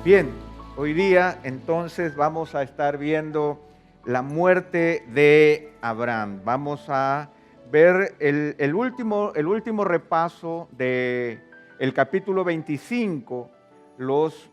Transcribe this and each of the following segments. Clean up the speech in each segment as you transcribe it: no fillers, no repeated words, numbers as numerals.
Bien, hoy día entonces vamos a estar viendo la muerte de Abraham. Vamos a ver el último repaso del capítulo 25, los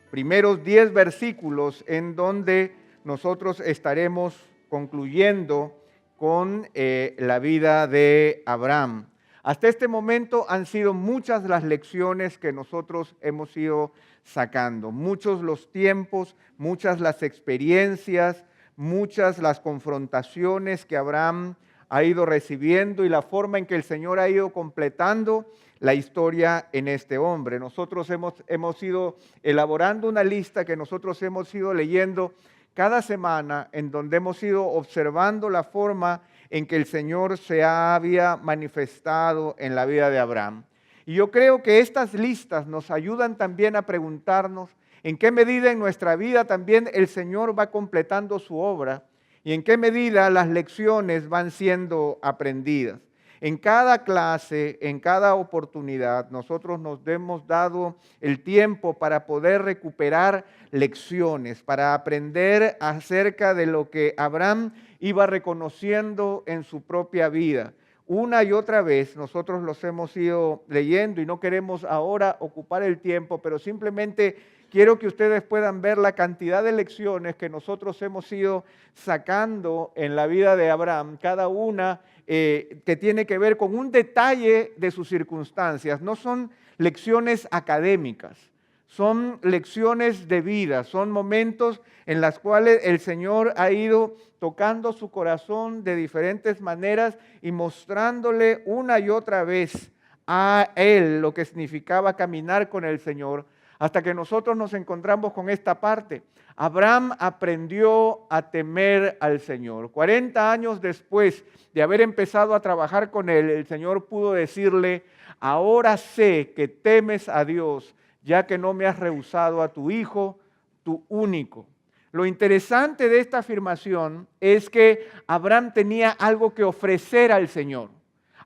primeros 10 versículos en donde nosotros estaremos concluyendo con la vida de Abraham. Hasta este momento han sido muchas las lecciones que nosotros hemos ido sacando, muchos los tiempos, muchas las experiencias, muchas las confrontaciones que Abraham ha ido recibiendo y la forma en que el Señor ha ido completando la historia en este hombre. Nosotros hemos ido elaborando una lista que nosotros hemos ido leyendo cada semana, en donde hemos ido observando la forma en que el Señor se había manifestado en la vida de Abraham. Y yo creo que estas listas nos ayudan también a preguntarnos en qué medida en nuestra vida también el Señor va completando su obra y en qué medida las lecciones van siendo aprendidas. En cada clase, en cada oportunidad, nosotros nos hemos dado el tiempo para poder recuperar lecciones, para aprender acerca de lo que Abraham iba reconociendo en su propia vida. Una y otra vez nosotros los hemos ido leyendo y no queremos ahora ocupar el tiempo, pero simplemente quiero que ustedes puedan ver la cantidad de lecciones que nosotros hemos ido sacando en la vida de Abraham, cada una que tiene que ver con un detalle de sus circunstancias. No son lecciones académicas, son lecciones de vida, son momentos en los cuales el Señor ha ido tocando su corazón de diferentes maneras y mostrándole una y otra vez a Él lo que significaba caminar con el Señor, hasta que nosotros nos encontramos con esta parte. Abraham aprendió a temer al Señor. 40 años después de haber empezado a trabajar con Él, el Señor pudo decirle: ahora sé que temes a Dios, ya que no me has rehusado a tu hijo, tu único. Lo interesante de esta afirmación es que Abraham tenía algo que ofrecer al Señor,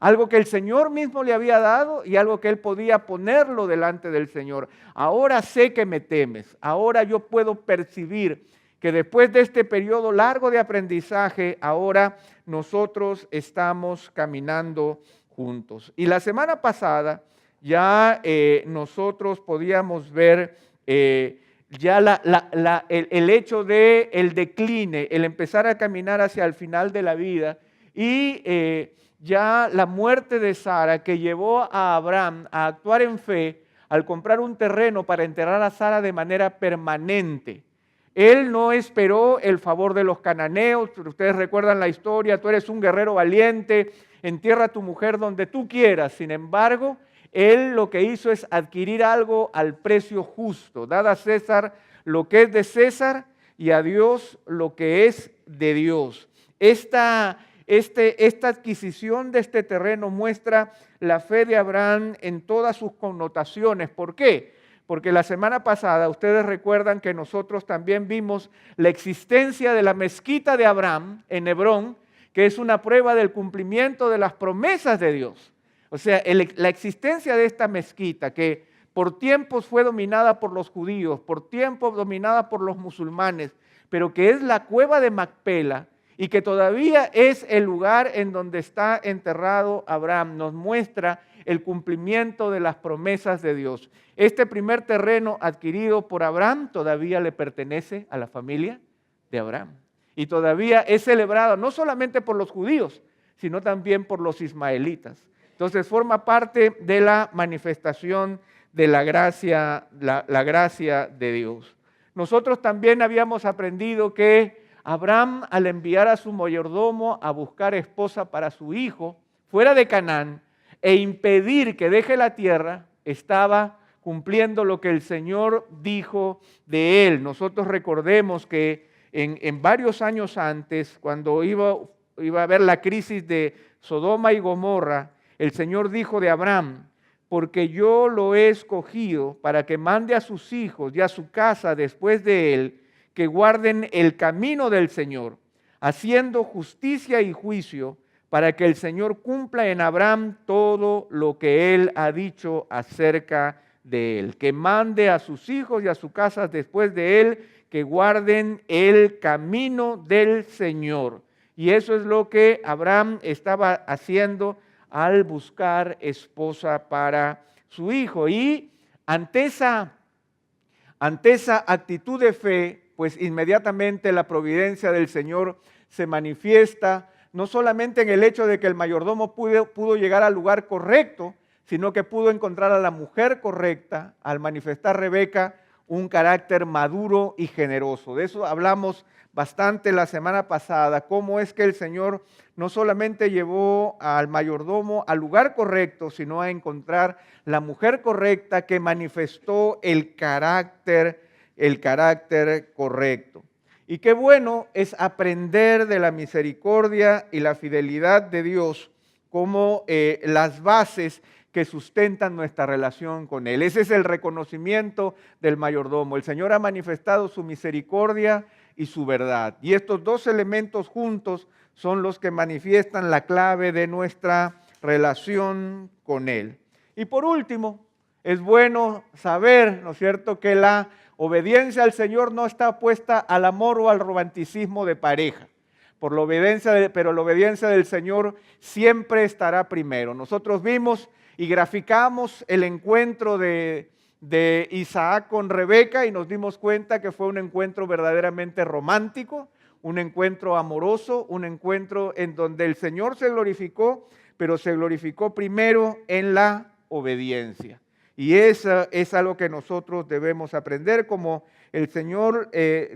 algo que el Señor mismo le había dado y algo que él podía ponerlo delante del Señor. Ahora sé que me temes, ahora yo puedo percibir que después de este periodo largo de aprendizaje, ahora nosotros estamos caminando juntos. Y la semana pasada ya nosotros podíamos ver ya el hecho del decline, el empezar a caminar hacia el final de la vida y ya la muerte de Sara, que llevó a Abraham a actuar en fe al comprar un terreno para enterrar a Sara de manera permanente. Él no esperó el favor de los cananeos. Ustedes recuerdan la historia: tú eres un guerrero valiente, entierra a tu mujer donde tú quieras. Sin embargo, él lo que hizo es adquirir algo al precio justo. Dad a César lo que es de César y a Dios lo que es de Dios. Esta adquisición de este terreno muestra la fe de Abraham en todas sus connotaciones. ¿Por qué? Porque la semana pasada ustedes recuerdan que nosotros también vimos la existencia de la mezquita de Abraham en Hebrón, que es una prueba del cumplimiento de las promesas de Dios. O sea, la existencia de esta mezquita, que por tiempos fue dominada por los judíos, por tiempos dominada por los musulmanes, pero que es la cueva de Macpela y que todavía es el lugar en donde está enterrado Abraham, nos muestra el cumplimiento de las promesas de Dios. Este primer terreno adquirido por Abraham todavía le pertenece a la familia de Abraham y todavía es celebrado no solamente por los judíos, sino también por los ismaelitas. Entonces forma parte de la manifestación de la gracia de Dios. Nosotros también habíamos aprendido que Abraham, al enviar a su mayordomo a buscar esposa para su hijo fuera de Canaán e impedir que deje la tierra, estaba cumpliendo lo que el Señor dijo de él. Nosotros recordemos que en varios años antes, cuando iba a haber la crisis de Sodoma y Gomorra, el Señor dijo de Abraham: porque yo lo he escogido para que mande a sus hijos y a su casa después de él, que guarden el camino del Señor, haciendo justicia y juicio, para que el Señor cumpla en Abraham todo lo que él ha dicho acerca de él, que mande a sus hijos y a su casa después de él, que guarden el camino del Señor. Y eso es lo que Abraham estaba haciendo al buscar esposa para su hijo. Y ante esa actitud de fe, pues inmediatamente la providencia del Señor se manifiesta, no solamente en el hecho de que el mayordomo pudo llegar al lugar correcto, sino que pudo encontrar a la mujer correcta al manifestar Rebeca un carácter maduro y generoso. De eso hablamos bastante la semana pasada, cómo es que el Señor no solamente llevó al mayordomo al lugar correcto, sino a encontrar la mujer correcta que manifestó el carácter correcto. Y qué bueno es aprender de la misericordia y la fidelidad de Dios como las bases que sustentan nuestra relación con Él. Ese es el reconocimiento del mayordomo. El Señor ha manifestado su misericordia y su verdad. Y estos dos elementos juntos son los que manifiestan la clave de nuestra relación con Él. Y por último, es bueno saber, ¿no es cierto?, que la obediencia al Señor no está puesta al amor o al romanticismo de pareja. Pero la obediencia del Señor siempre estará primero. Nosotros vimos y graficamos el encuentro de Isaac con Rebeca y nos dimos cuenta que fue un encuentro verdaderamente romántico, un encuentro amoroso, un encuentro en donde el Señor se glorificó, pero se glorificó primero en la obediencia. Y eso es algo que nosotros debemos aprender, como el Señor le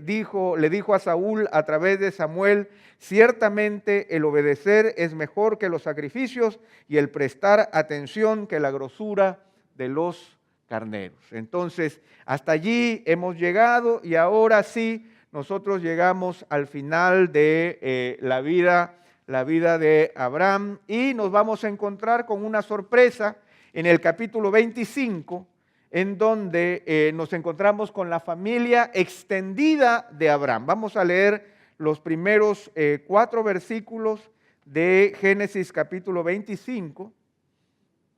dijo a Saúl a través de Samuel: ciertamente el obedecer es mejor que los sacrificios y el prestar atención que la grosura de los carneros. Entonces, hasta allí hemos llegado y ahora sí, nosotros llegamos al final de la vida de Abraham y nos vamos a encontrar con una sorpresa en el capítulo 25, en donde nos encontramos con la familia extendida de Abraham. Vamos a leer los primeros 4 versículos de Génesis capítulo 25.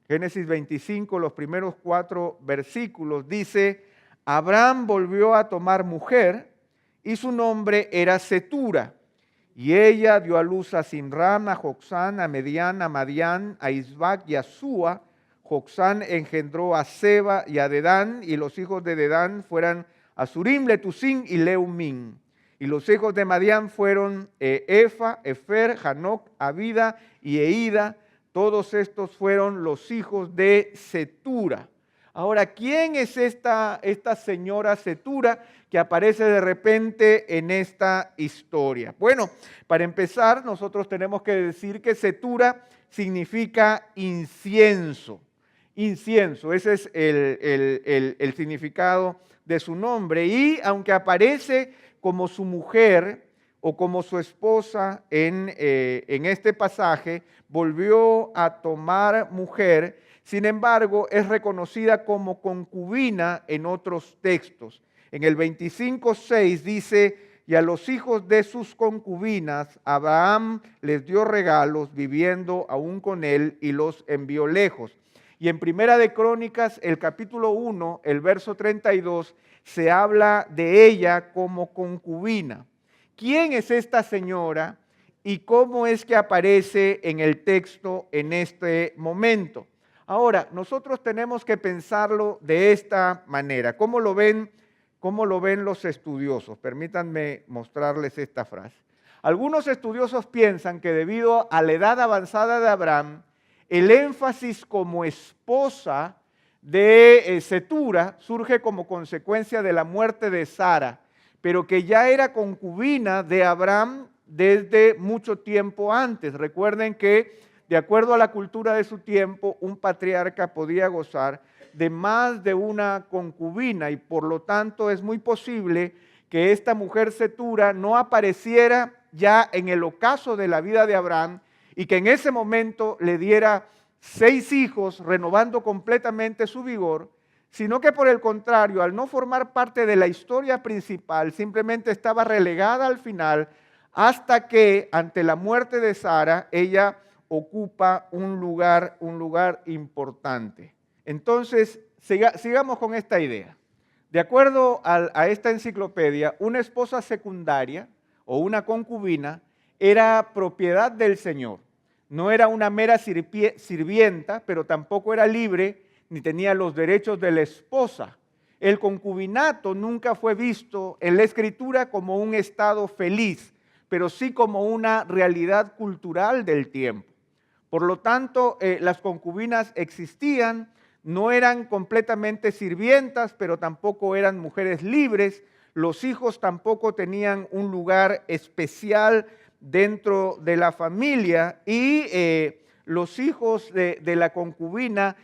Génesis 25, los primeros 4 versículos, dice: Abraham volvió a tomar mujer y su nombre era Cetura. Y ella dio a luz a Simram, a Joksán, a Medián, a Madián, a Isbac y a Súa. Joksán engendró a Seba y a Dedán, y los hijos de Dedán fueron Asurim, Letusín y Leumín. Y los hijos de Madián fueron Efa, Efer, Hanoc, Abida y Eida. Todos estos fueron los hijos de Cetura. Ahora, ¿quién es esta señora Cetura que aparece de repente en esta historia? Bueno, para empezar, nosotros tenemos que decir que Cetura significa incienso. Incienso, ese es el significado de su nombre. Y aunque aparece como su mujer o como su esposa en este pasaje, volvió a tomar mujer. Sin embargo, es reconocida como concubina en otros textos. En el 25:6 dice: y a los hijos de sus concubinas Abraham les dio regalos viviendo aún con él y los envió lejos. Y en Primera de Crónicas, el capítulo 1, el verso 32, se habla de ella como concubina. ¿Quién es esta señora y cómo es que aparece en el texto en este momento? Ahora, nosotros tenemos que pensarlo de esta manera. ¿Cómo lo ven los estudiosos? Permítanme mostrarles esta frase. Algunos estudiosos piensan que debido a la edad avanzada de Abraham, el énfasis como esposa de Cetura surge como consecuencia de la muerte de Sara, pero que ya era concubina de Abraham desde mucho tiempo antes. Recuerden que, de acuerdo a la cultura de su tiempo, un patriarca podía gozar de más de una concubina y por lo tanto es muy posible que esta mujer Cetura no apareciera ya en el ocaso de la vida de Abraham y que en ese momento le diera 6 hijos, renovando completamente su vigor, sino que por el contrario, al no formar parte de la historia principal, simplemente estaba relegada al final hasta que ante la muerte de Sara, ella ocupa un lugar importante. Entonces, sigamos con esta idea. De acuerdo a esta enciclopedia, una esposa secundaria o una concubina era propiedad del Señor. No era una mera sirvienta, pero tampoco era libre ni tenía los derechos de la esposa. El concubinato nunca fue visto en la Escritura como un estado feliz, pero sí como una realidad cultural del tiempo. Por lo tanto, las concubinas existían, no eran completamente sirvientas, pero tampoco eran mujeres libres. Los hijos tampoco tenían un lugar especial dentro de la familia y los hijos de la concubina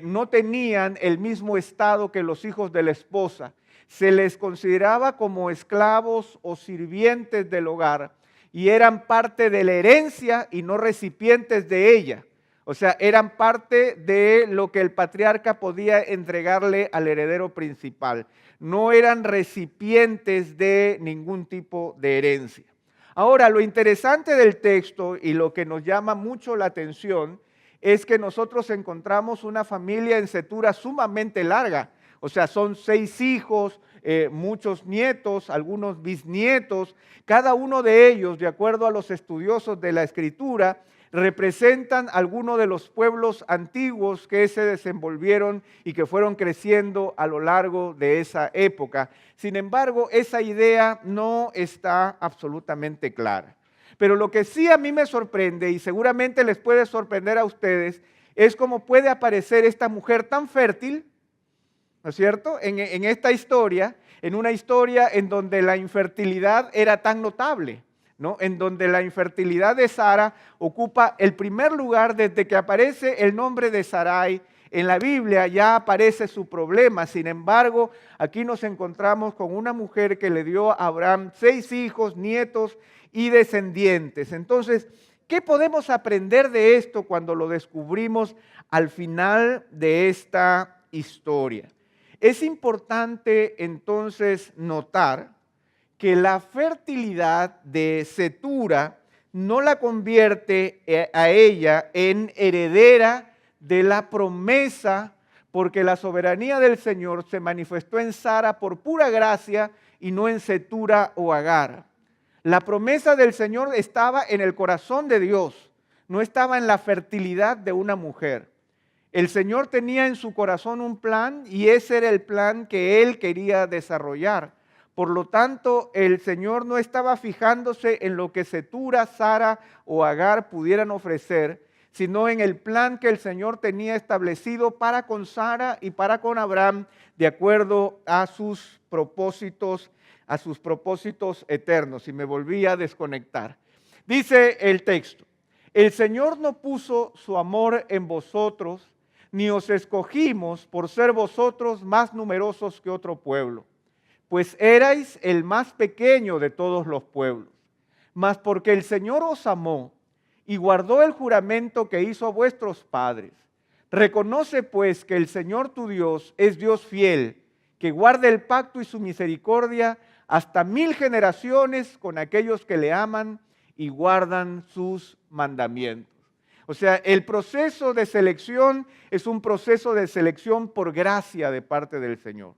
no tenían el mismo estado que los hijos de la esposa. Se les consideraba como esclavos o sirvientes del hogar y eran parte de la herencia y no recipientes de ella. O sea, eran parte de lo que el patriarca podía entregarle al heredero principal. No eran recipientes de ningún tipo de herencia. Ahora, lo interesante del texto y lo que nos llama mucho la atención es que nosotros encontramos una familia en setura sumamente larga. O sea, son 6 hijos, muchos nietos, algunos bisnietos. Cada uno de ellos, de acuerdo a los estudiosos de la Escritura, representan algunos de los pueblos antiguos que se desenvolvieron y que fueron creciendo a lo largo de esa época. Sin embargo, esa idea no está absolutamente clara. Pero lo que sí a mí me sorprende, y seguramente les puede sorprender a ustedes, es cómo puede aparecer esta mujer tan fértil, ¿no es cierto?, en esta historia, en una historia en donde la infertilidad era tan notable, ¿no? En donde la infertilidad de Sara ocupa el primer lugar desde que aparece el nombre de Sarai en la Biblia, ya aparece su problema. Sin embargo, aquí nos encontramos con una mujer que le dio a Abraham 6 hijos, nietos y descendientes. Entonces, ¿qué podemos aprender de esto cuando lo descubrimos al final de esta historia? Es importante entonces notar que la fertilidad de Cetura no la convierte a ella en heredera de la promesa, porque la soberanía del Señor se manifestó en Sara por pura gracia y no en Cetura o Agar. La promesa del Señor estaba en el corazón de Dios, no estaba en la fertilidad de una mujer. El Señor tenía en su corazón un plan y ese era el plan que Él quería desarrollar. Por lo tanto, el Señor no estaba fijándose en lo que Cetura, Sara o Agar pudieran ofrecer, sino en el plan que el Señor tenía establecido para con Sara y para con Abraham, de acuerdo a sus propósitos eternos. Y me volví a desconectar. Dice el texto: el Señor no puso su amor en vosotros, ni os escogimos por ser vosotros más numerosos que otro pueblo, pues erais el más pequeño de todos los pueblos. Mas porque el Señor os amó y guardó el juramento que hizo a vuestros padres, reconoce pues que el Señor tu Dios es Dios fiel, que guarda el pacto y su misericordia hasta 1000 generaciones con aquellos que le aman y guardan sus mandamientos. O sea, el proceso de selección es un proceso de selección por gracia de parte del Señor.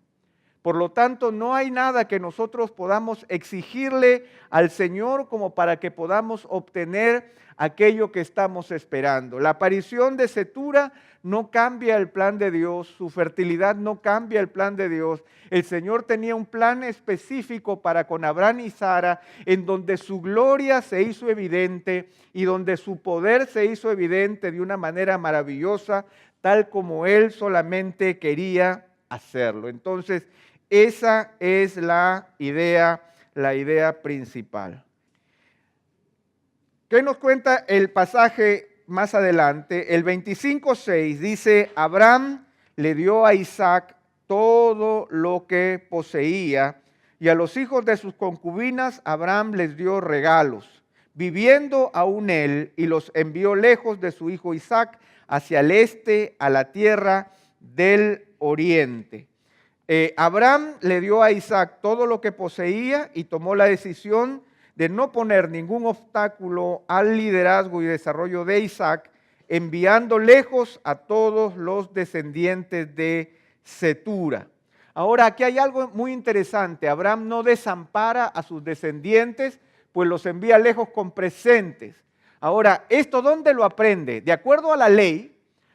Por lo tanto, no hay nada que nosotros podamos exigirle al Señor como para que podamos obtener aquello que estamos esperando. La aparición de Cetura no cambia el plan de Dios, su fertilidad no cambia el plan de Dios. El Señor tenía un plan específico para con Abraham y Sara, en donde su gloria se hizo evidente y donde su poder se hizo evidente de una manera maravillosa, tal como Él solamente quería hacerlo. Entonces, esa es la idea principal. ¿Qué nos cuenta el pasaje más adelante? El 25:6 dice: Abraham le dio a Isaac todo lo que poseía, y a los hijos de sus concubinas Abraham les dio regalos, viviendo aún él, y los envió lejos de su hijo Isaac hacia el este, a la tierra del oriente. Abraham le dio a Isaac todo lo que poseía y tomó la decisión de no poner ningún obstáculo al liderazgo y desarrollo de Isaac, enviando lejos a todos los descendientes de Cetura. Ahora, aquí hay algo muy interesante. Abraham no desampara a sus descendientes, pues los envía lejos con presentes. Ahora, ¿esto dónde lo aprende? De acuerdo a la ley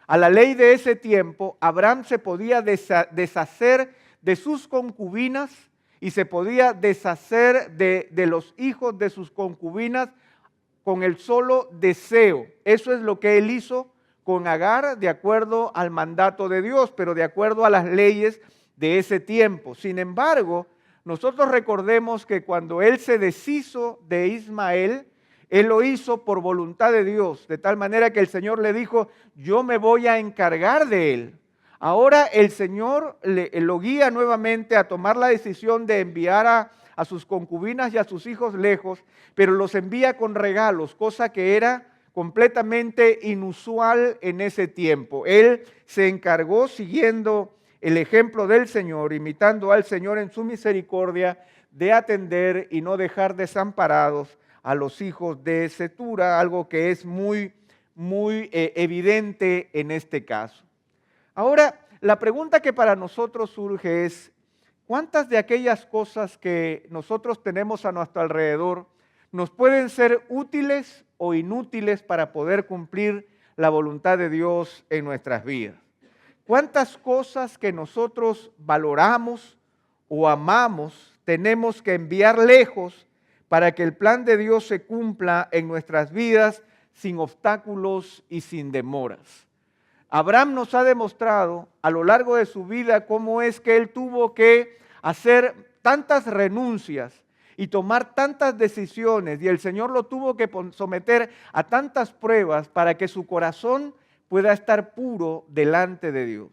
de ese tiempo, Abraham se podía deshacer de sus concubinas y se podía deshacer de los hijos de sus concubinas con el solo deseo. Eso es lo que él hizo con Agar de acuerdo al mandato de Dios, pero de acuerdo a las leyes de ese tiempo. Sin embargo, nosotros recordemos que cuando él se deshizo de Ismael, él lo hizo por voluntad de Dios, de tal manera que el Señor le dijo, yo me voy a encargar de él. Ahora el Señor lo guía nuevamente a tomar la decisión de enviar a sus concubinas y a sus hijos lejos, pero los envía con regalos, cosa que era completamente inusual en ese tiempo. Él se encargó siguiendo el ejemplo del Señor, imitando al Señor en su misericordia, de atender y no dejar desamparados a los hijos de Cetura, algo que es muy evidente en este caso. Ahora, la pregunta que para nosotros surge es, ¿cuántas de aquellas cosas que nosotros tenemos a nuestro alrededor nos pueden ser útiles o inútiles para poder cumplir la voluntad de Dios en nuestras vidas? ¿Cuántas cosas que nosotros valoramos o amamos tenemos que enviar lejos para que el plan de Dios se cumpla en nuestras vidas sin obstáculos y sin demoras? Abraham nos ha demostrado a lo largo de su vida cómo es que él tuvo que hacer tantas renuncias y tomar tantas decisiones, y el Señor lo tuvo que someter a tantas pruebas para que su corazón pueda estar puro delante de Dios.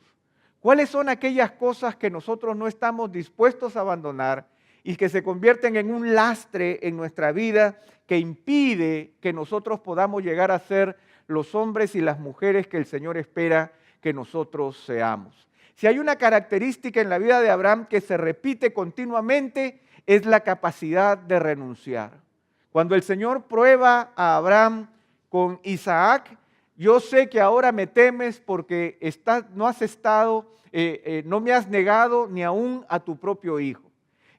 ¿Cuáles son aquellas cosas que nosotros no estamos dispuestos a abandonar y que se convierten en un lastre en nuestra vida que impide que nosotros podamos llegar a ser los hombres y las mujeres que el Señor espera que nosotros seamos? Si hay una característica en la vida de Abraham que se repite continuamente, es la capacidad de renunciar. Cuando el Señor prueba a Abraham con Isaac, yo sé que ahora me temes porque no has estado, no me has negado ni aún a tu propio hijo.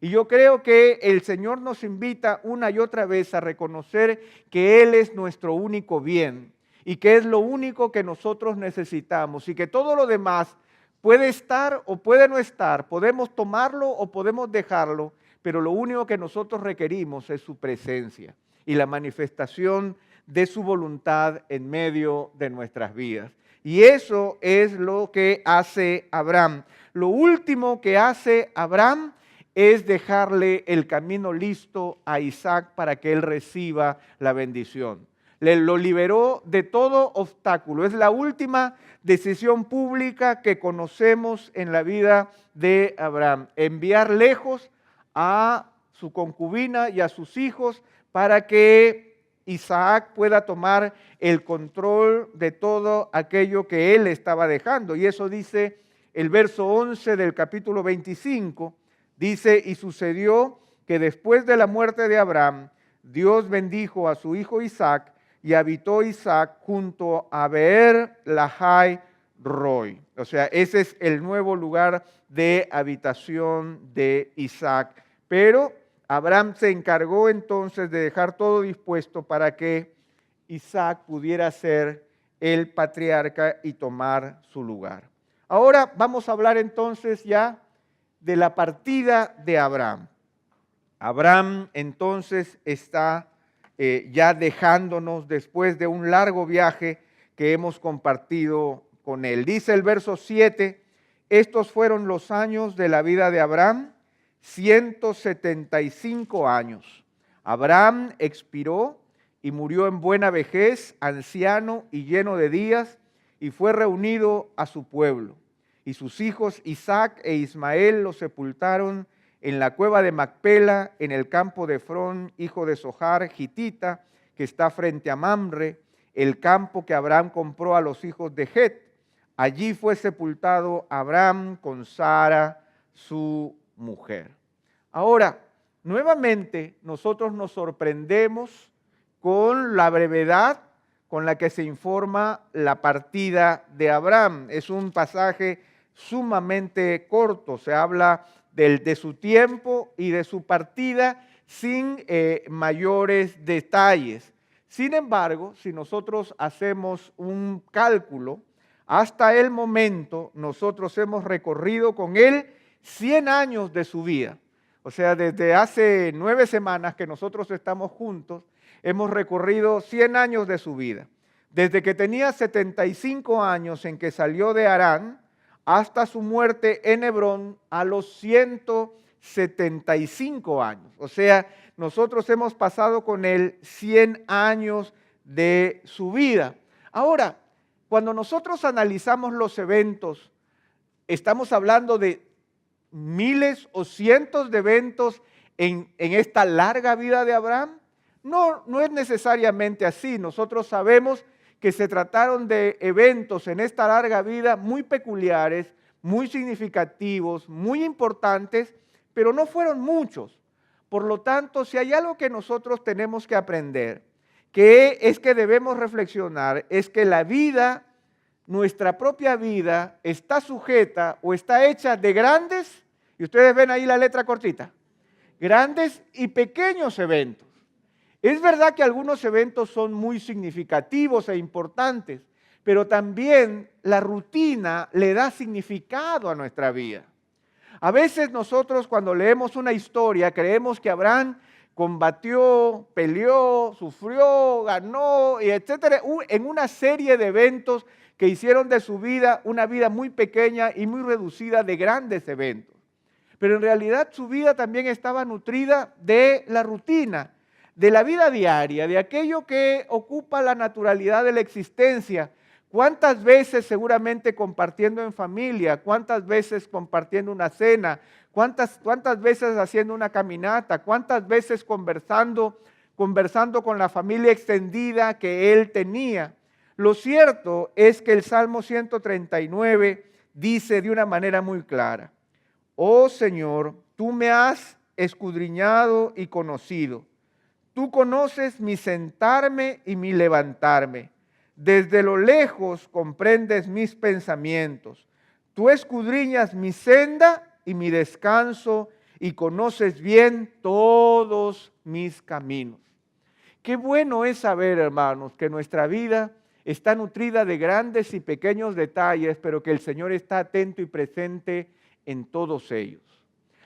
Y yo creo que el Señor nos invita una y otra vez a reconocer que Él es nuestro único bien y que es lo único que nosotros necesitamos y que todo lo demás puede estar o puede no estar, podemos tomarlo o podemos dejarlo, pero lo único que nosotros requerimos es su presencia y la manifestación de su voluntad en medio de nuestras vidas. Y eso es lo que hace Abraham. Lo último que hace Abraham es dejarle el camino listo a Isaac para que él reciba la bendición. Lo liberó de todo obstáculo. Es la última decisión pública que conocemos en la vida de Abraham. Enviar lejos a su concubina y a sus hijos para que Isaac pueda tomar el control de todo aquello que él estaba dejando. Y eso dice el verso 11 del capítulo 25. Dice, y sucedió que después de la muerte de Abraham, Dios bendijo a su hijo Isaac, y habitó Isaac junto a Beer-lahai Roi. O sea, ese es el nuevo lugar de habitación de Isaac. Pero Abraham se encargó entonces de dejar todo dispuesto para que Isaac pudiera ser el patriarca y tomar su lugar. Ahora vamos a hablar entonces ya de la partida de Abraham. Abraham entonces está ya dejándonos después de un largo viaje que hemos compartido con él. Dice el verso 7, estos fueron los años de la vida de Abraham, 175 años. Abraham expiró y murió en buena vejez, anciano y lleno de días, y fue reunido a su pueblo. Y sus hijos Isaac e Ismael lo sepultaron en la cueva de Macpela, en el campo de Efrón, hijo de Zohar, gitita, que está frente a Mamre, el campo que Abraham compró a los hijos de Het. Allí fue sepultado Abraham con Sara, su mujer. Ahora, nuevamente nosotros nos sorprendemos con la brevedad con la que se informa la partida de Abraham. Es un pasaje sumamente corto. Se habla de su tiempo y de su partida sin mayores detalles. Sin embargo, si nosotros hacemos un cálculo, hasta el momento nosotros hemos recorrido con él 100 años de su vida. O sea, desde hace 9 semanas que nosotros estamos juntos, hemos recorrido 100 años de su vida. Desde que tenía 75 años en que salió de Harán hasta su muerte en Hebrón a los 175 años. O sea, nosotros hemos pasado con él 100 años de su vida. Ahora, cuando nosotros analizamos los eventos, estamos hablando de miles o cientos de eventos en esta larga vida de Abraham. No, no es necesariamente así. Nosotros sabemos que se trataron de eventos en esta larga vida muy peculiares, muy significativos, muy importantes, pero no fueron muchos. Por lo tanto, si hay algo que nosotros tenemos que aprender, que es que debemos reflexionar, es que la vida, nuestra propia vida, está sujeta o está hecha de grandes, y ustedes ven ahí la letra cortita, grandes y pequeños eventos. Es verdad que algunos eventos son muy significativos e importantes, pero también la rutina le da significado a nuestra vida. A veces nosotros cuando leemos una historia creemos que Abraham combatió, peleó, sufrió, ganó, y etcétera, en una serie de eventos que hicieron de su vida una vida muy pequeña y muy reducida de grandes eventos. Pero en realidad su vida también estaba nutrida de la rutina, de la vida diaria, de aquello que ocupa la naturalidad de la existencia. ¿Cuántas veces seguramente compartiendo en familia? ¿Cuántas veces compartiendo una cena? ¿Cuántas veces haciendo una caminata? ¿Cuántas veces conversando con la familia extendida que él tenía? Lo cierto es que el Salmo 139 dice de una manera muy clara: oh Señor, tú me has escudriñado y conocido. Tú conoces mi sentarme y mi levantarme. Desde lo lejos comprendes mis pensamientos. Tú escudriñas mi senda y mi descanso y conoces bien todos mis caminos. Qué bueno es saber, hermanos, que nuestra vida está nutrida de grandes y pequeños detalles, pero que el Señor está atento y presente en todos ellos.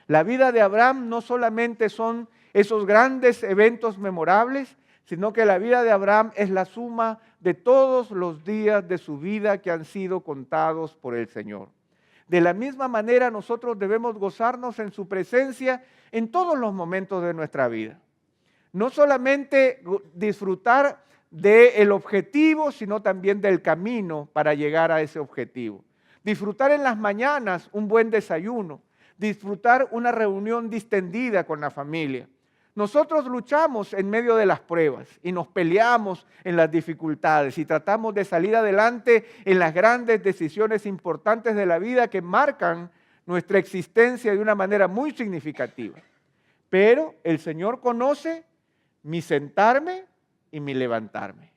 La vida de Abraham no solamente son esos grandes eventos memorables, sino que la vida de Abraham es la suma de todos los días de su vida que han sido contados por el Señor. De la misma manera nosotros debemos gozarnos en su presencia en todos los momentos de nuestra vida. No solamente disfrutar del objetivo, sino también del camino para llegar a ese objetivo. Disfrutar en las mañanas un buen desayuno, disfrutar una reunión distendida con la familia. Nosotros luchamos en medio de las pruebas y nos peleamos en las dificultades y tratamos de salir adelante en las grandes decisiones importantes de la vida que marcan nuestra existencia de una manera muy significativa. Pero el Señor conoce mi sentarme y mi levantarme.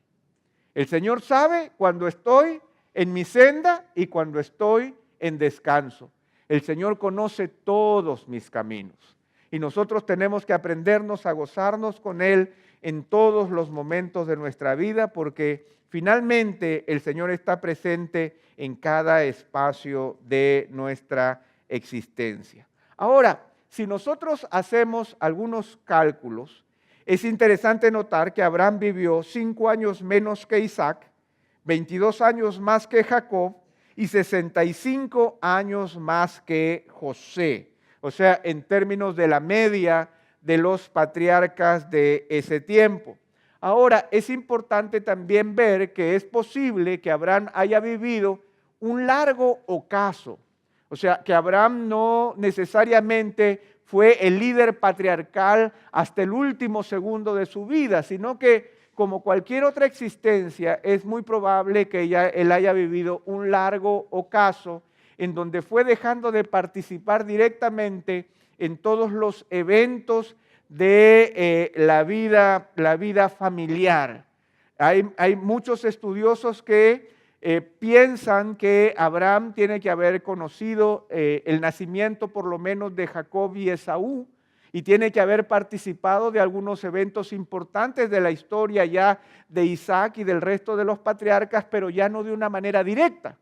El Señor sabe cuando estoy en mi senda y cuando estoy en descanso. El Señor conoce todos mis caminos. Y nosotros tenemos que aprendernos a gozarnos con Él en todos los momentos de nuestra vida, porque finalmente el Señor está presente en cada espacio de nuestra existencia. Ahora, si nosotros hacemos algunos cálculos, es interesante notar que Abraham vivió 5 años menos que Isaac, 22 años más que Jacob y 65 años más que José. O sea, en términos de la media de los patriarcas de ese tiempo. Ahora, es importante también ver que es posible que Abraham haya vivido un largo ocaso. O sea, que Abraham no necesariamente fue el líder patriarcal hasta el último segundo de su vida, sino que como cualquier otra existencia, es muy probable que él haya vivido un largo ocaso en donde fue dejando de participar directamente en todos los eventos de la vida familiar. Hay muchos estudiosos que piensan que Abraham tiene que haber conocido el nacimiento por lo menos de Jacob y Esaú, y tiene que haber participado de algunos eventos importantes de la historia ya de Isaac y del resto de los patriarcas, pero ya no de una manera directa,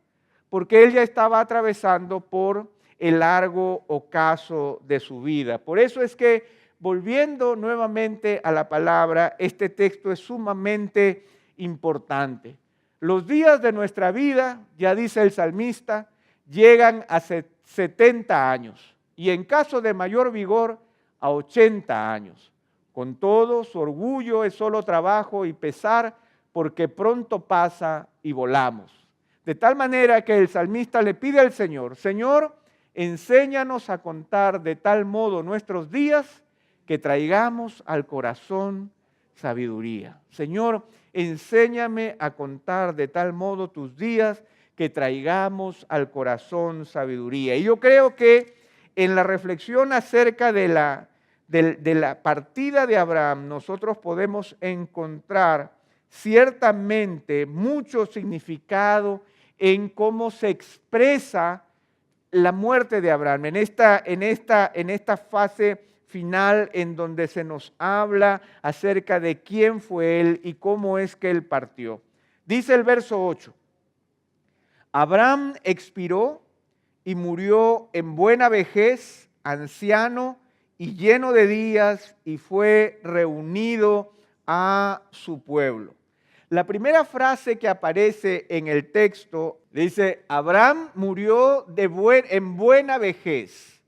porque él ya estaba atravesando por el largo ocaso de su vida. Por eso es que, volviendo nuevamente a la palabra, este texto es sumamente importante. Los días de nuestra vida, ya dice el salmista, llegan a 70 años y en caso de mayor vigor a 80 años. Con todo, su orgullo es solo trabajo y pesar, porque pronto pasa y volamos. De tal manera que el salmista le pide al Señor: Señor, enséñanos a contar de tal modo nuestros días que traigamos al corazón sabiduría. Señor, enséñame a contar de tal modo tus días que traigamos al corazón sabiduría. Y yo creo que en la reflexión acerca de la partida de Abraham, nosotros podemos encontrar ciertamente mucho significado en cómo se expresa la muerte de Abraham, en esta fase final en donde se nos habla acerca de quién fue él y cómo es que él partió. Dice el verso 8, Abraham expiró y murió en buena vejez, anciano y lleno de días, y fue reunido a su pueblo. La primera frase que aparece en el texto dice: Abraham murió en buena vejez.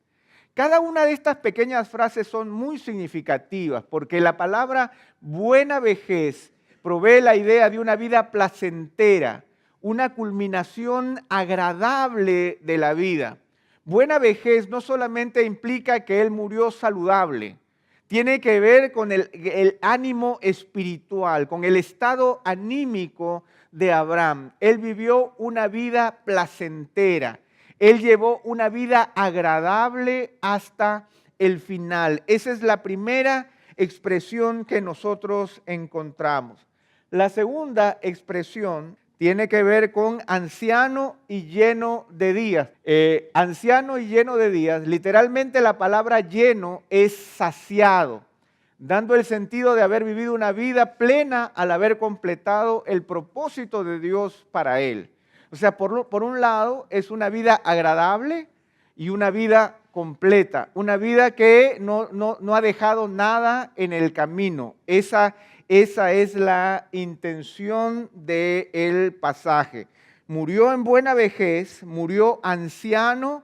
Cada una de estas pequeñas frases son muy significativas porque la palabra buena vejez provee la idea de una vida placentera, una culminación agradable de la vida. Buena vejez no solamente implica que él murió saludable, tiene que ver con el ánimo espiritual, con el estado anímico de Abraham. Él vivió una vida placentera, él llevó una vida agradable hasta el final. Esa es la primera expresión que nosotros encontramos. La segunda expresión tiene que ver con anciano y lleno de días. Anciano y lleno de días, literalmente la palabra lleno es saciado, dando el sentido de haber vivido una vida plena al haber completado el propósito de Dios para él. O sea, por un lado es una vida agradable y una vida completa, una vida que no ha dejado nada en el camino. Esa es la intención del pasaje. Murió en buena vejez, murió anciano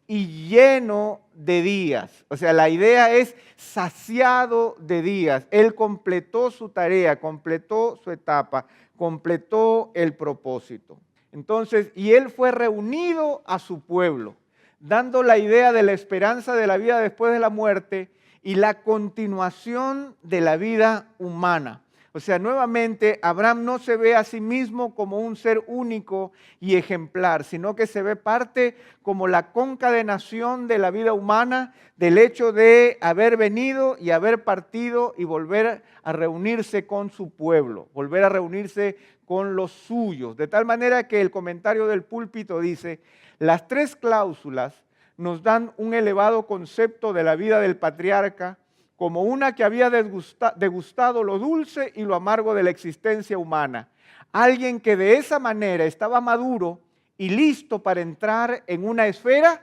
y lleno de días. O sea, la idea es saciado de días. Él completó su tarea, completó su etapa, completó el propósito. Entonces, y él fue reunido a su pueblo, dando la idea de la esperanza de la vida después de la muerte y la continuación de la vida humana. O sea, nuevamente, Abraham no se ve a sí mismo como un ser único y ejemplar, sino que se ve parte como la concadenación de la vida humana, del hecho de haber venido y haber partido y volver a reunirse con su pueblo, volver a reunirse con los suyos. De tal manera que el comentario del púlpito dice: las tres cláusulas nos dan un elevado concepto de la vida del patriarca como una que había degustado lo dulce y lo amargo de la existencia humana. Alguien que de esa manera estaba maduro y listo para entrar en una esfera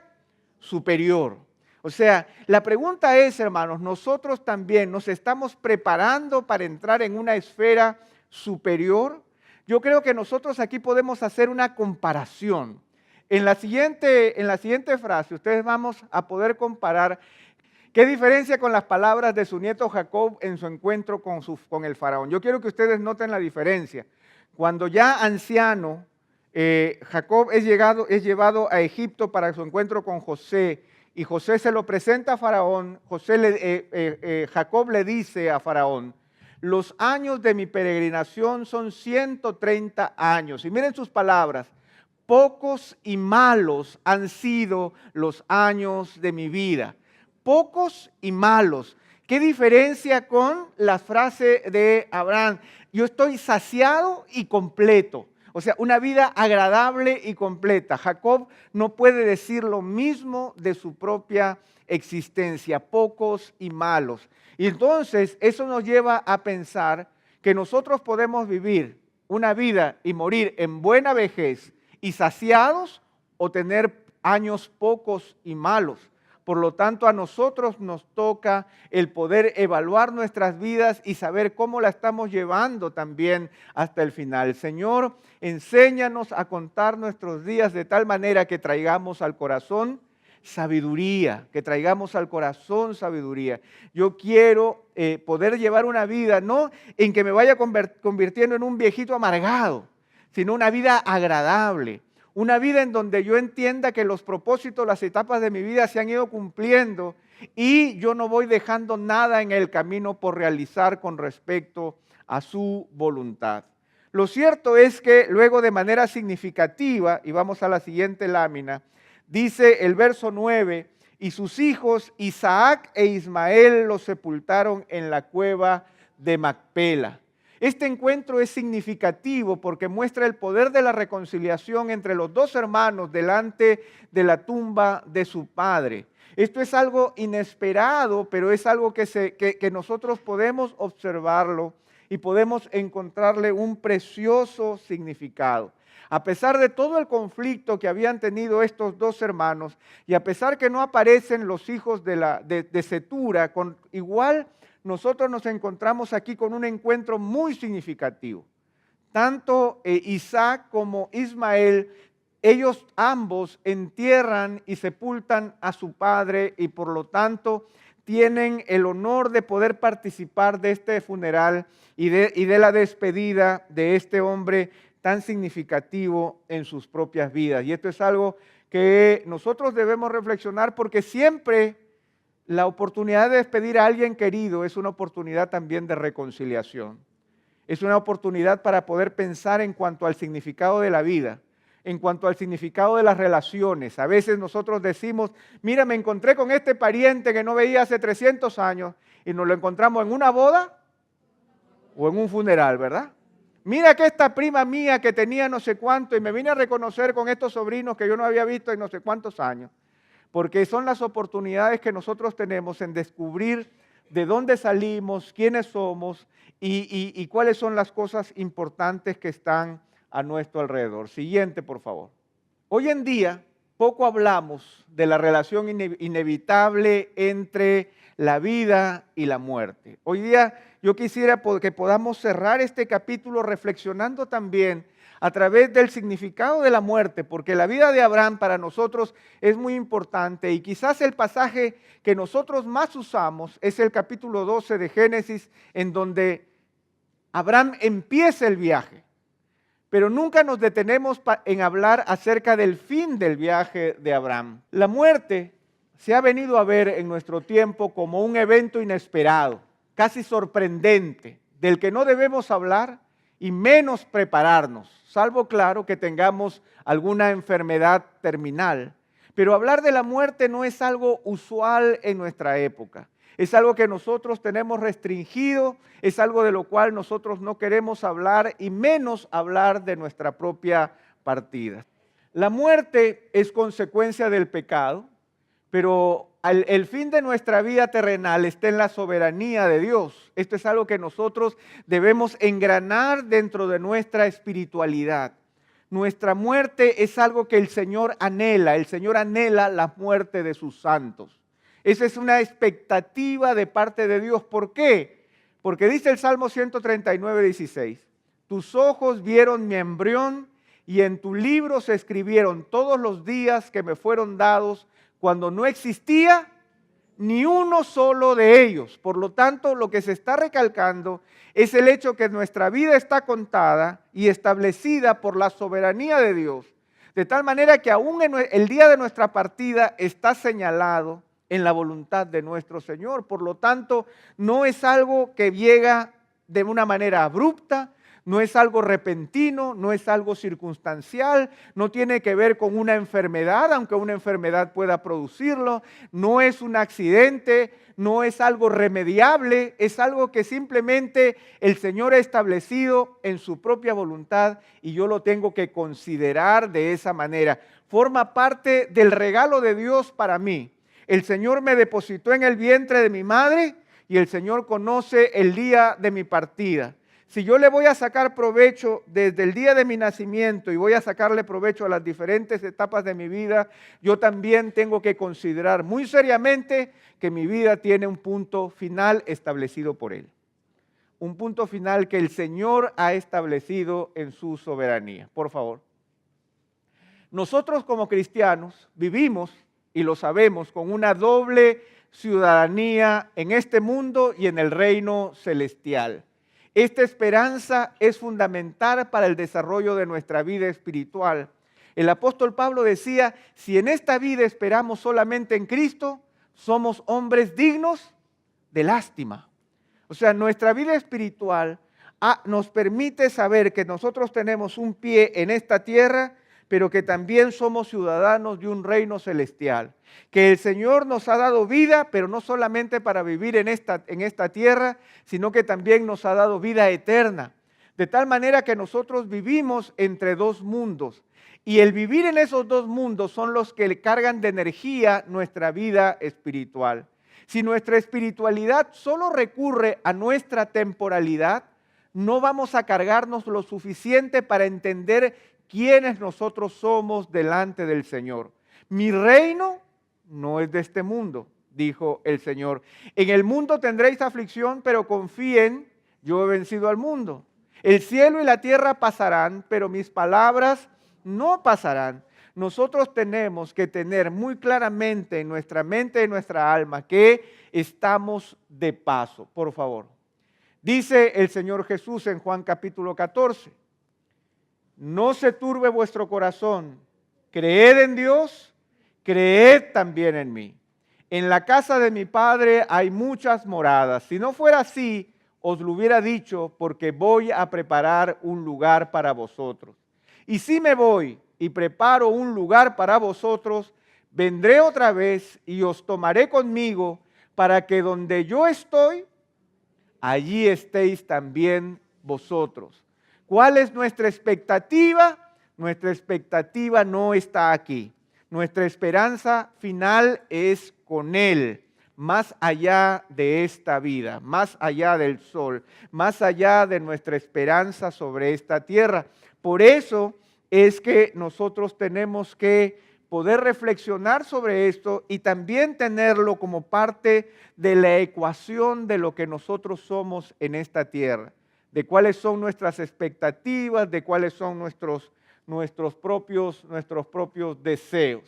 superior. O sea, la pregunta es, hermanos, ¿nosotros también nos estamos preparando para entrar en una esfera superior? Yo creo que nosotros aquí podemos hacer una comparación. En la siguiente frase, ustedes vamos a poder comparar qué diferencia con las palabras de su nieto Jacob en su encuentro con el faraón. Yo quiero que ustedes noten la diferencia. Cuando ya anciano, Jacob es llevado a Egipto para su encuentro con José, y José se lo presenta a Faraón. Jacob le dice a Faraón: los años de mi peregrinación son 130 años. Y miren sus palabras: pocos y malos han sido los años de mi vida. Pocos y malos. ¿Qué diferencia con la frase de Abraham? Yo estoy saciado y completo. O sea, una vida agradable y completa. Jacob no puede decir lo mismo de su propia existencia, pocos y malos. Y entonces eso nos lleva a pensar que nosotros podemos vivir una vida y morir en buena vejez y saciados, o tener años pocos y malos. Por lo tanto, a nosotros nos toca el poder evaluar nuestras vidas y saber cómo la estamos llevando también hasta el final. Señor, enséñanos a contar nuestros días de tal manera que traigamos al corazón sabiduría, que traigamos al corazón sabiduría. Yo quiero poder llevar una vida, no en que me vaya convirtiendo en un viejito amargado, sino una vida agradable. Una vida en donde yo entienda que los propósitos, las etapas de mi vida se han ido cumpliendo y yo no voy dejando nada en el camino por realizar con respecto a su voluntad. Lo cierto es que luego, de manera significativa, y vamos a la siguiente lámina, dice el verso 9, y sus hijos Isaac e Ismael los sepultaron en la cueva de Macpela. Este encuentro es significativo porque muestra el poder de la reconciliación entre los dos hermanos delante de la tumba de su padre. Esto es algo inesperado, pero es algo que nosotros podemos observarlo y podemos encontrarle un precioso significado. A pesar de todo el conflicto que habían tenido estos dos hermanos y a pesar que no aparecen los hijos de Cetura, con igual nosotros nos encontramos aquí con un encuentro muy significativo. Tanto Isaac como Ismael, ellos ambos entierran y sepultan a su padre y por lo tanto tienen el honor de poder participar de este funeral y de la despedida de este hombre tan significativo en sus propias vidas. Y esto es algo que nosotros debemos reflexionar porque siempre la oportunidad de despedir a alguien querido es una oportunidad también de reconciliación. Es una oportunidad para poder pensar en cuanto al significado de la vida, en cuanto al significado de las relaciones. A veces nosotros decimos, mira, me encontré con este pariente que no veía hace 300 años y nos lo encontramos en una boda o en un funeral, ¿verdad? Mira que esta prima mía que tenía no sé cuánto y me vine a reconocer con estos sobrinos que yo no había visto en no sé cuántos años. Porque son las oportunidades que nosotros tenemos en descubrir de dónde salimos, quiénes somos y cuáles son las cosas importantes que están a nuestro alrededor. Siguiente, por favor. Hoy en día poco hablamos de la relación inevitable entre la vida y la muerte. Hoy día yo quisiera que podamos cerrar este capítulo reflexionando también a través del significado de la muerte, porque la vida de Abraham para nosotros es muy importante y quizás el pasaje que nosotros más usamos es el capítulo 12 de Génesis, en donde Abraham empieza el viaje, pero nunca nos detenemos en hablar acerca del fin del viaje de Abraham. La muerte se ha venido a ver en nuestro tiempo como un evento inesperado, casi sorprendente, del que no debemos hablar y menos prepararnos, salvo claro que tengamos alguna enfermedad terminal. Pero hablar de la muerte no es algo usual en nuestra época. Es algo que nosotros tenemos restringido, es algo de lo cual nosotros no queremos hablar y menos hablar de nuestra propia partida. La muerte es consecuencia del pecado, pero el fin de nuestra vida terrenal está en la soberanía de Dios. Esto es algo que nosotros debemos engranar dentro de nuestra espiritualidad. Nuestra muerte es algo que el Señor anhela la muerte de sus santos. Esa es una expectativa de parte de Dios. ¿Por qué? Porque dice el Salmo 139, 16, tus ojos vieron mi embrión y en tu libro se escribieron todos los días que me fueron dados cuando no existía ni uno solo de ellos. Por lo tanto, lo que se está recalcando es el hecho que nuestra vida está contada y establecida por la soberanía de Dios, de tal manera que aún el día de nuestra partida está señalado en la voluntad de nuestro Señor. Por lo tanto, no es algo que llega de una manera abrupta, no es algo repentino, no es algo circunstancial, no tiene que ver con una enfermedad, aunque una enfermedad pueda producirlo, no es un accidente, no es algo remediable, es algo que simplemente el Señor ha establecido en su propia voluntad y yo lo tengo que considerar de esa manera. Forma parte del regalo de Dios para mí. El Señor me depositó en el vientre de mi madre y el Señor conoce el día de mi partida. Si yo le voy a sacar provecho desde el día de mi nacimiento y voy a sacarle provecho a las diferentes etapas de mi vida, yo también tengo que considerar muy seriamente que mi vida tiene un punto final establecido por Él. Un punto final que el Señor ha establecido en su soberanía. Por favor. Nosotros como cristianos vivimos, y lo sabemos, con una doble ciudadanía en este mundo y en el reino celestial. Esta esperanza es fundamental para el desarrollo de nuestra vida espiritual. El apóstol Pablo decía, si en esta vida esperamos solamente en Cristo, somos hombres dignos de lástima. O sea, nuestra vida espiritual nos permite saber que nosotros tenemos un pie en esta tierra, pero que también somos ciudadanos de un reino celestial. Que el Señor nos ha dado vida, pero no solamente para vivir en esta tierra, sino que también nos ha dado vida eterna. De tal manera que nosotros vivimos entre dos mundos. Y el vivir en esos dos mundos son los que le cargan de energía nuestra vida espiritual. Si nuestra espiritualidad solo recurre a nuestra temporalidad, no vamos a cargarnos lo suficiente para entender quiénes nosotros somos delante del Señor. Mi reino no es de este mundo, dijo el Señor. En el mundo tendréis aflicción, pero confíen, yo he vencido al mundo. El cielo y la tierra pasarán, pero mis palabras no pasarán. Nosotros tenemos que tener muy claramente en nuestra mente y en nuestra alma que estamos de paso. Por favor. Dice el Señor Jesús en Juan capítulo 14. No se turbe vuestro corazón, creed en Dios, creed también en mí. En la casa de mi Padre hay muchas moradas. Si no fuera así, os lo hubiera dicho, porque voy a preparar un lugar para vosotros. Y si me voy y preparo un lugar para vosotros, vendré otra vez y os tomaré conmigo, para que donde yo estoy, allí estéis también vosotros. ¿Cuál es nuestra expectativa? Nuestra expectativa no está aquí. Nuestra esperanza final es con Él, más allá de esta vida, más allá del sol, más allá de nuestra esperanza sobre esta tierra. Por eso es que nosotros tenemos que poder reflexionar sobre esto y también tenerlo como parte de la ecuación de lo que nosotros somos en esta tierra. De cuáles son nuestras expectativas, de cuáles son nuestros propios deseos.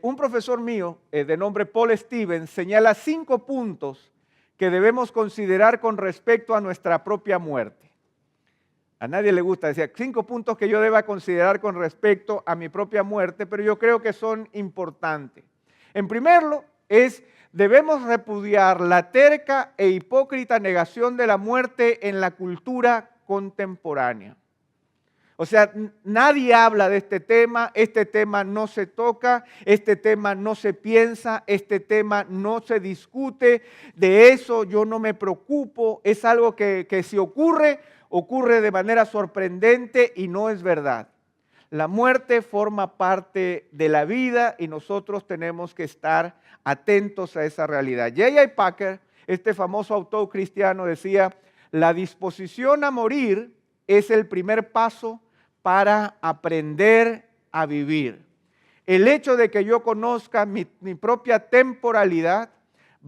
Un profesor mío de nombre Paul Stevens señala 5 puntos que debemos considerar con respecto a nuestra propia muerte. A nadie le gusta, decía 5 puntos que yo deba considerar con respecto a mi propia muerte, pero yo creo que son importantes. En primerlo, debemos repudiar la terca e hipócrita negación de la muerte en la cultura contemporánea. O sea, nadie habla de este tema no se toca, este tema no se piensa, este tema no se discute, de eso yo no me preocupo, es algo que si ocurre de manera sorprendente y no es verdad. La muerte forma parte de la vida y nosotros tenemos que estar atentos a esa realidad. J.I. Packer, este famoso autor cristiano, decía, la disposición a morir es el primer paso para aprender a vivir. El hecho de que yo conozca mi propia temporalidad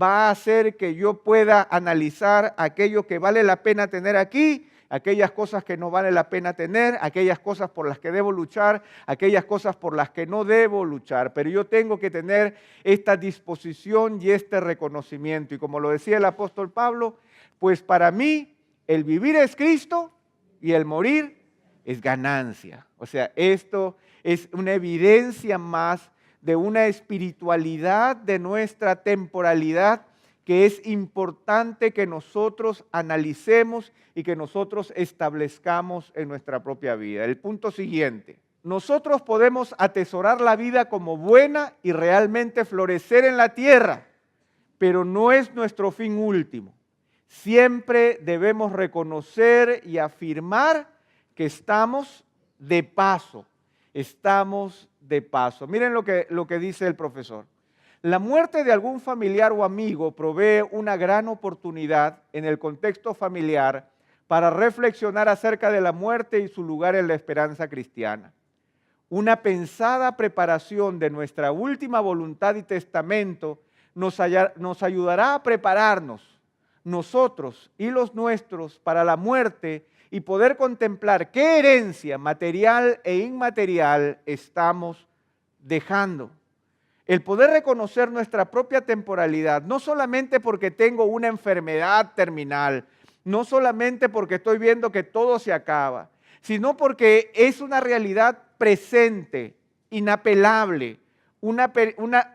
va a hacer que yo pueda analizar aquello que vale la pena tener aquí, aquellas cosas que no vale la pena tener, aquellas cosas por las que debo luchar, aquellas cosas por las que no debo luchar. Pero yo tengo que tener esta disposición y este reconocimiento. Y como lo decía el apóstol Pablo, pues para mí el vivir es Cristo y el morir es ganancia. O sea, esto es una evidencia más de una espiritualidad de nuestra temporalidad que es importante que nosotros analicemos y que nosotros establezcamos en nuestra propia vida. El punto siguiente: nosotros podemos atesorar la vida como buena y realmente florecer en la tierra, pero no es nuestro fin último. Siempre debemos reconocer y afirmar que estamos de paso. Estamos de paso. Miren lo que dice el profesor. La muerte de algún familiar o amigo provee una gran oportunidad en el contexto familiar para reflexionar acerca de la muerte y su lugar en la esperanza cristiana. Una pensada preparación de nuestra última voluntad y testamento nos ayudará a prepararnos, nosotros y los nuestros, para la muerte y poder contemplar qué herencia material e inmaterial estamos dejando. El poder reconocer nuestra propia temporalidad, no solamente porque tengo una enfermedad terminal, no solamente porque estoy viendo que todo se acaba, sino porque es una realidad presente, inapelable,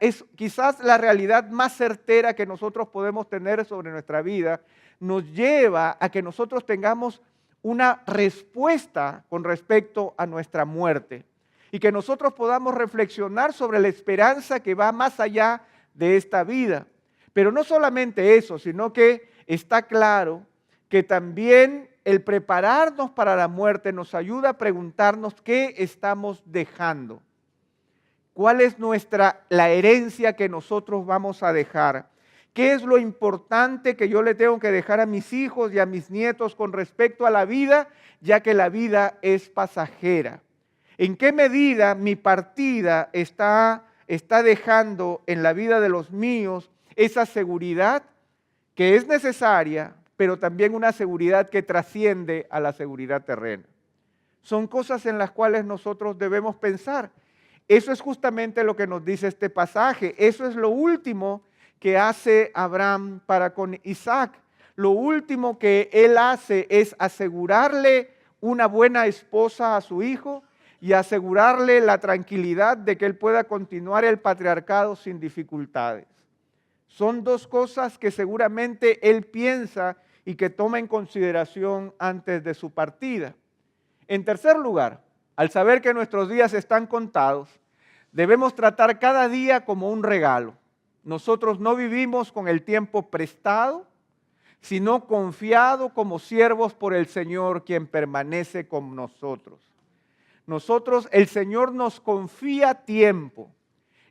es quizás la realidad más certera que nosotros podemos tener sobre nuestra vida, nos lleva a que nosotros tengamos una respuesta con respecto a nuestra muerte y que nosotros podamos reflexionar sobre la esperanza que va más allá de esta vida. Pero no solamente eso, sino que está claro que también el prepararnos para la muerte nos ayuda a preguntarnos qué estamos dejando. ¿Cuál es la herencia que nosotros vamos a dejar? ¿Qué es lo importante que yo le tengo que dejar a mis hijos y a mis nietos con respecto a la vida, ya que la vida es pasajera? ¿En qué medida mi partida está dejando en la vida de los míos esa seguridad que es necesaria, pero también una seguridad que trasciende a la seguridad terrena? Son cosas en las cuales nosotros debemos pensar. Eso es justamente lo que nos dice este pasaje. Eso es lo último que hace Abraham para con Isaac. Lo último que él hace es asegurarle una buena esposa a su hijo y asegurarle la tranquilidad de que él pueda continuar el patriarcado sin dificultades. Son dos cosas que seguramente él piensa y que toma en consideración antes de su partida. En tercer lugar, al saber que nuestros días están contados, debemos tratar cada día como un regalo. Nosotros no vivimos con el tiempo prestado, sino confiado como siervos por el Señor, quien permanece con nosotros. El Señor nos confía tiempo,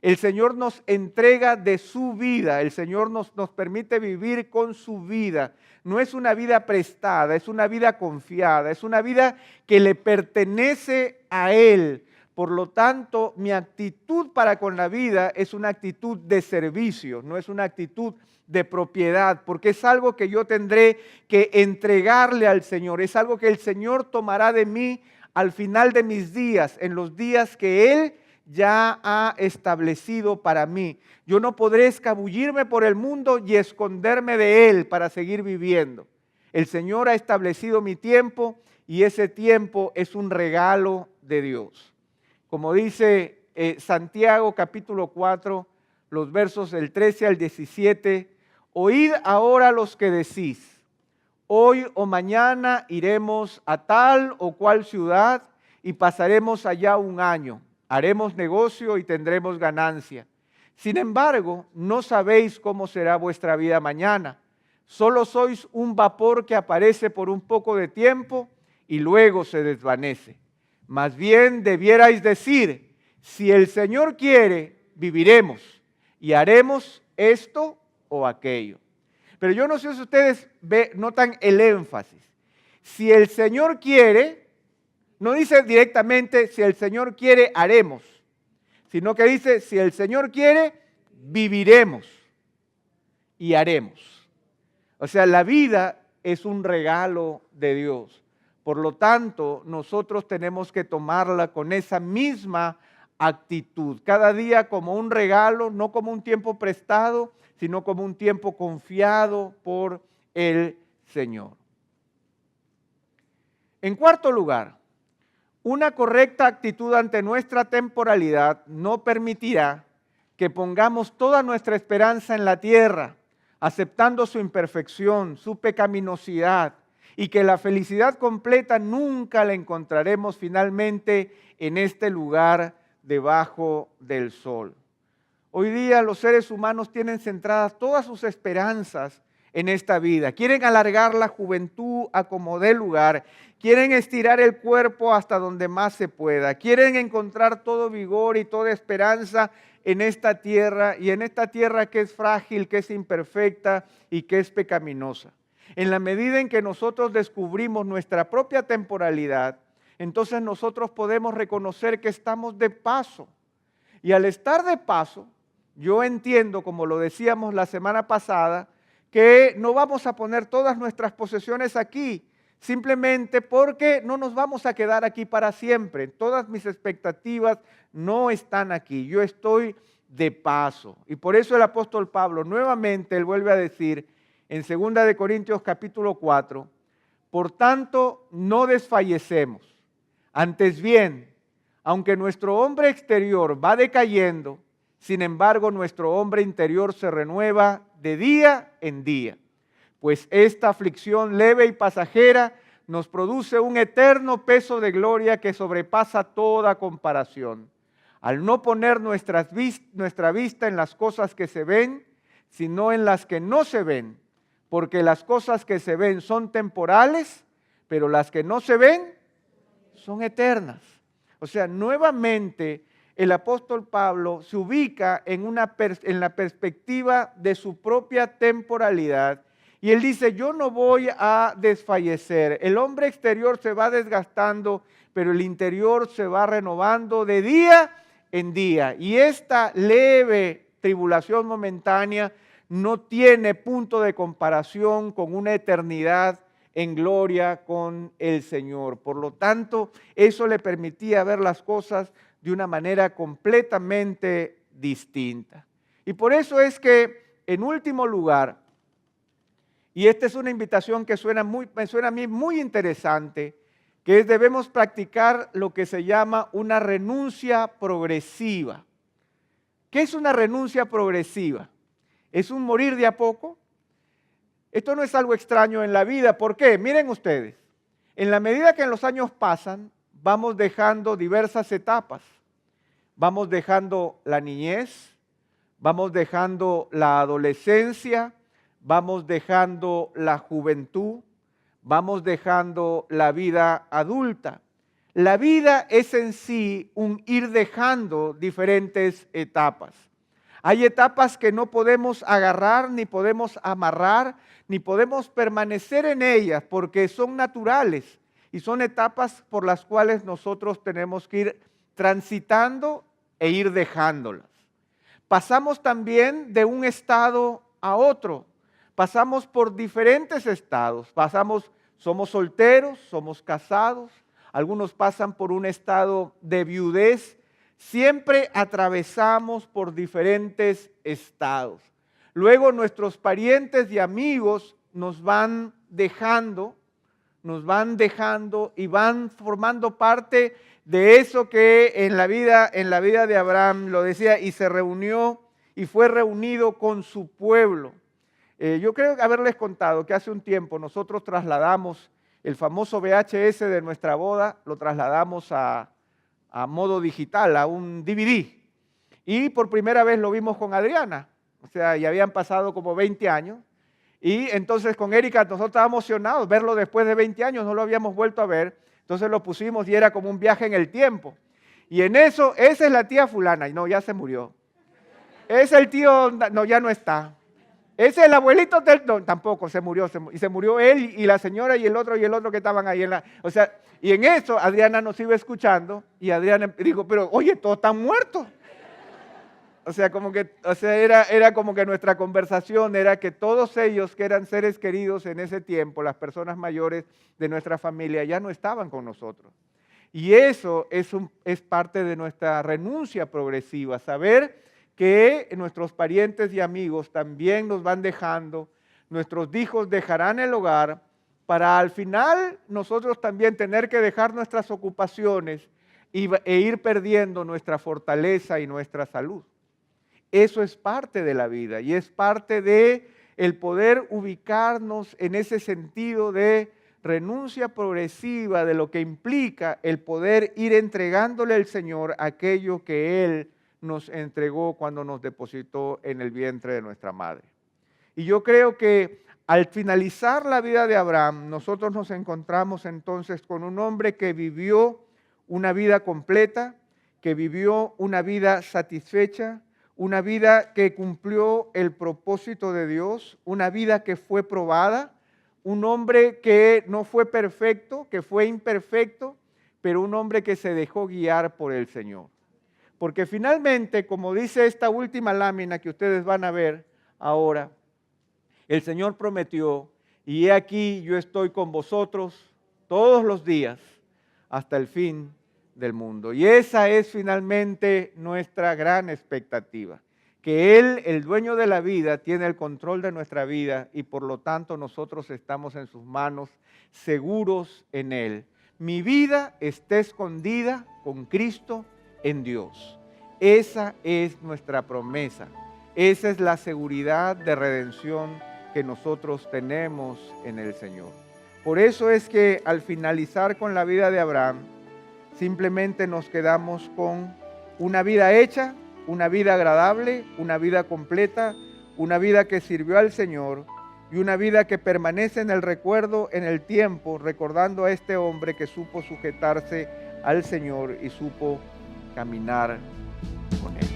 el Señor nos entrega de su vida, el Señor nos permite vivir con su vida. No es una vida prestada, es una vida confiada, es una vida que le pertenece a Él. Por lo tanto, mi actitud para con la vida es una actitud de servicio, no es una actitud de propiedad, porque es algo que yo tendré que entregarle al Señor, es algo que el Señor tomará de mí al final de mis días, en los días que Él ya ha establecido para mí. Yo no podré escabullirme por el mundo y esconderme de Él para seguir viviendo. El Señor ha establecido mi tiempo y ese tiempo es un regalo de Dios. Como dice Santiago capítulo 4, los versos del 13 al 17, oíd ahora los que decís, hoy o mañana iremos a tal o cual ciudad y pasaremos allá un año. Haremos negocio y tendremos ganancia. Sin embargo, no sabéis cómo será vuestra vida mañana. Solo sois un vapor que aparece por un poco de tiempo y luego se desvanece. Más bien debierais decir, si el Señor quiere, viviremos y haremos esto o aquello. Pero yo no sé si ustedes notan el énfasis. Si el Señor quiere, no dice directamente, si el Señor quiere, haremos, sino que dice, si el Señor quiere, viviremos y haremos. O sea, la vida es un regalo de Dios. Por lo tanto, nosotros tenemos que tomarla con esa misma actitud. Cada día como un regalo, no como un tiempo prestado, sino como un tiempo confiado por el Señor. En cuarto lugar, una correcta actitud ante nuestra temporalidad no permitirá que pongamos toda nuestra esperanza en la tierra, aceptando su imperfección, su pecaminosidad, y que la felicidad completa nunca la encontraremos finalmente en este lugar debajo del sol. Hoy día los seres humanos tienen centradas todas sus esperanzas en esta vida. Quieren alargar la juventud a como dé lugar. Quieren estirar el cuerpo hasta donde más se pueda. Quieren encontrar todo vigor y toda esperanza en esta tierra, y en esta tierra que es frágil, que es imperfecta y que es pecaminosa. En la medida en que nosotros descubrimos nuestra propia temporalidad, entonces nosotros podemos reconocer que estamos de paso. Y al estar de paso, yo entiendo, como lo decíamos la semana pasada, que no vamos a poner todas nuestras posesiones aquí, simplemente porque no nos vamos a quedar aquí para siempre. Todas mis expectativas no están aquí, yo estoy de paso. Y por eso el apóstol Pablo nuevamente él vuelve a decir en 2 de Corintios capítulo 4, por tanto no desfallecemos, antes bien, aunque nuestro hombre exterior va decayendo, sin embargo nuestro hombre interior se renueva de día en día. Pues esta aflicción leve y pasajera nos produce un eterno peso de gloria que sobrepasa toda comparación. Al no poner nuestra vista en las cosas que se ven, sino en las que no se ven, porque las cosas que se ven son temporales, pero las que no se ven son eternas. O sea, nuevamente el apóstol Pablo se ubica en la perspectiva de su propia temporalidad. Y él dice, yo no voy a desfallecer. El hombre exterior se va desgastando, pero el interior se va renovando de día en día. Y esta leve tribulación momentánea no tiene punto de comparación con una eternidad en gloria con el Señor. Por lo tanto, eso le permitía ver las cosas de una manera completamente distinta. Y por eso es que, en último lugar, y esta es una invitación que me suena a mí muy interesante, que es debemos practicar lo que se llama una renuncia progresiva. ¿Qué es una renuncia progresiva? ¿Es un morir de a poco? Esto no es algo extraño en la vida. ¿Por qué? Miren ustedes, en la medida que los años pasan, vamos dejando diversas etapas. Vamos dejando la niñez, vamos dejando la adolescencia, vamos dejando la juventud, vamos dejando la vida adulta. La vida es en sí un ir dejando diferentes etapas. Hay etapas que no podemos agarrar, ni podemos amarrar, ni podemos permanecer en ellas porque son naturales y son etapas por las cuales nosotros tenemos que ir transitando e ir dejándolas. Pasamos también de un estado a otro, pasamos por diferentes estados, somos solteros, somos casados, algunos pasan por un estado de viudez. Siempre atravesamos por diferentes estados. Luego nuestros parientes y amigos nos van dejando y van formando parte de eso que en la vida de Abraham lo decía, y se reunió y fue reunido con su pueblo. Yo creo haberles contado que hace un tiempo nosotros trasladamos el famoso VHS de nuestra boda, lo trasladamos a modo digital, a un DVD. Y por primera vez lo vimos con Adriana. O sea, ya habían pasado como 20 años. Y entonces con Erika nosotros estábamos emocionados verlo después de 20 años, no lo habíamos vuelto a ver. Entonces lo pusimos y era como un viaje en el tiempo. Y en eso, esa es la tía fulana. Y no, ya se murió. Ese es el tío, no, ya no está. Ese es el abuelito no, tampoco se murió. Y se murió él y la señora y el otro que estaban ahí. O sea, y en eso Adriana nos iba escuchando y Adriana dijo, pero oye, todos están muertos. O sea, era como que nuestra conversación era que todos ellos que eran seres queridos en ese tiempo, las personas mayores de nuestra familia, ya no estaban con nosotros. Y eso es parte de nuestra renuncia progresiva, saber que nuestros parientes y amigos también nos van dejando, nuestros hijos dejarán el hogar, para al final nosotros también tener que dejar nuestras ocupaciones e ir perdiendo nuestra fortaleza y nuestra salud. Eso es parte de la vida y es parte de el poder ubicarnos en ese sentido de renuncia progresiva, de lo que implica el poder ir entregándole al Señor aquello que Él nos entregó cuando nos depositó en el vientre de nuestra madre. Y yo creo que al finalizar la vida de Abraham, nosotros nos encontramos entonces con un hombre que vivió una vida completa, que vivió una vida satisfecha, una vida que cumplió el propósito de Dios, una vida que fue probada, un hombre que no fue perfecto, que fue imperfecto, pero un hombre que se dejó guiar por el Señor. Porque finalmente, como dice esta última lámina que ustedes van a ver ahora, el Señor prometió, y he aquí yo estoy con vosotros todos los días hasta el fin del mundo. Y esa es finalmente nuestra gran expectativa, que Él, el dueño de la vida, tiene el control de nuestra vida y por lo tanto nosotros estamos en sus manos, seguros en Él. Mi vida está escondida con Cristo en Dios. Esa es nuestra promesa. Esa es la seguridad de redención que nosotros tenemos en el Señor. Por eso es que al finalizar con la vida de Abraham, simplemente nos quedamos con una vida hecha, una vida agradable, una vida completa, una vida que sirvió al Señor y una vida que permanece en el recuerdo, en el tiempo, recordando a este hombre que supo sujetarse al Señor y supo caminar con Él.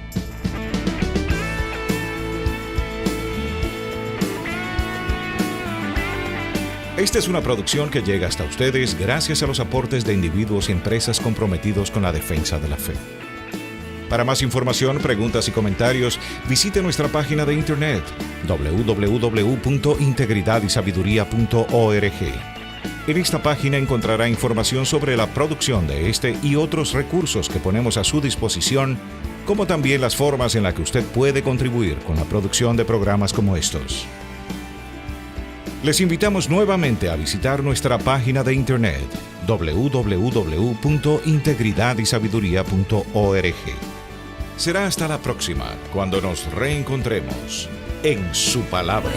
Esta es una producción que llega hasta ustedes gracias a los aportes de individuos y empresas comprometidos con la defensa de la fe. Para más información, preguntas y comentarios, visite nuestra página de internet www.integridadisabiduría.org. En esta página encontrará información sobre la producción de este y otros recursos que ponemos a su disposición, como también las formas en las que usted puede contribuir con la producción de programas como estos. Les invitamos nuevamente a visitar nuestra página de internet www.integridadisabiduría.org. Será hasta la próxima, cuando nos reencontremos en su palabra.